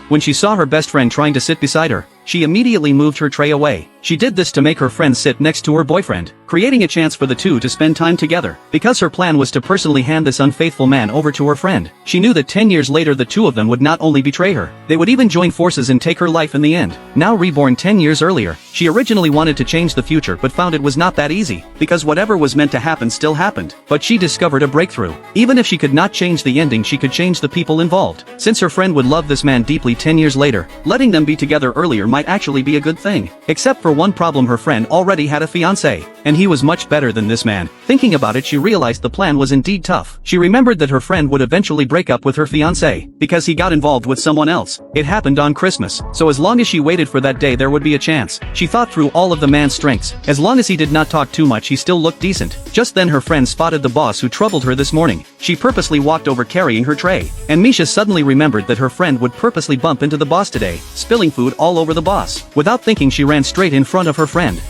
When she saw her best friend trying to sit beside her, she immediately moved her tray away. She did this to make her friend sit next to her boyfriend, creating a chance for the two to spend time together. Because her plan was to personally hand this unfaithful man over to her friend, she knew that 10 years later the two of them would not only betray her, they would even join forces and take her life in the end. Now reborn 10 years earlier, she originally wanted to change the future but found it was not that easy, because whatever was meant to happen still happened. But she discovered a breakthrough. Even if she could not change the ending, she could change the people involved. Since her friend would love this man deeply 10 years later, letting them be together earlier might actually be a good thing. Except for one problem: her friend already had a fiancé, and he was much better than this man. Thinking about it, she realized the plan was indeed tough. She remembered that her friend would eventually break up with her fiancé, because he got involved with someone else. It happened on Christmas, so as long as she waited for that day there would be a chance. She thought through all of the man's strengths. As long as he did not talk too much, he still looked decent. Just then her friend spotted the boss who troubled her this morning. She purposely walked over carrying her tray, and Misha suddenly remembered that her friend would purposely bump into the boss today, spilling food all over the boss. Without thinking, she ran straight in front of her friend.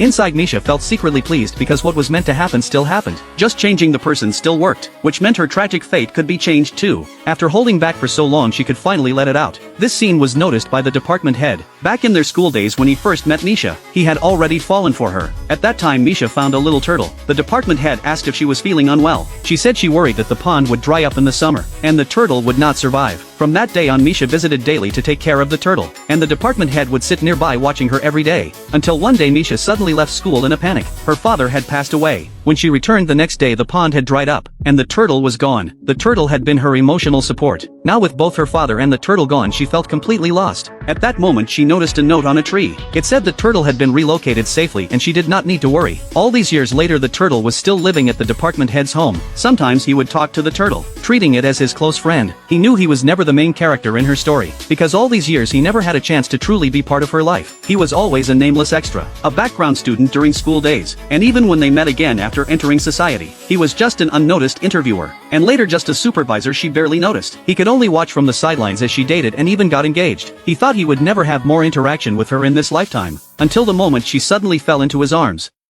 Inside, Misha felt secretly pleased because what was meant to happen still happened. Just changing the person still worked, which meant her tragic fate could be changed too. After holding back for so long, she could finally let it out. This scene was noticed by the department head. Back in their school days when he first met Misha, he had already fallen for her. At that time Misha found a little turtle. The department head asked if she was feeling unwell. She said she worried that the pond would dry up in the summer, and the turtle would not survive. From that day on, Misha visited daily to take care of the turtle, and the department head would sit nearby watching her every day. Until one day Misha suddenly left school in a panic. Her father had passed away. When she returned the next day, the pond had dried up, and the turtle was gone. The turtle had been her emotional support. Now with both her father and the turtle gone, she felt completely lost. At that moment she noticed a note on a tree. It said the turtle had been relocated safely and she did not need to worry. All these years later the turtle was still living at the department head's home. Sometimes he would talk to the turtle, treating it as his close friend. He knew he was never the main character in her story, because all these years he never had a chance to truly be part of her life. He was always a nameless extra, a background student during school days, and even when they met again after entering society, he was just an unnoticed interviewer, and later just a supervisor she barely noticed. He could only watch from the sidelines as she dated and even got engaged. He thought he would never have more interaction with her in this lifetime, until the moment she suddenly fell into his arms.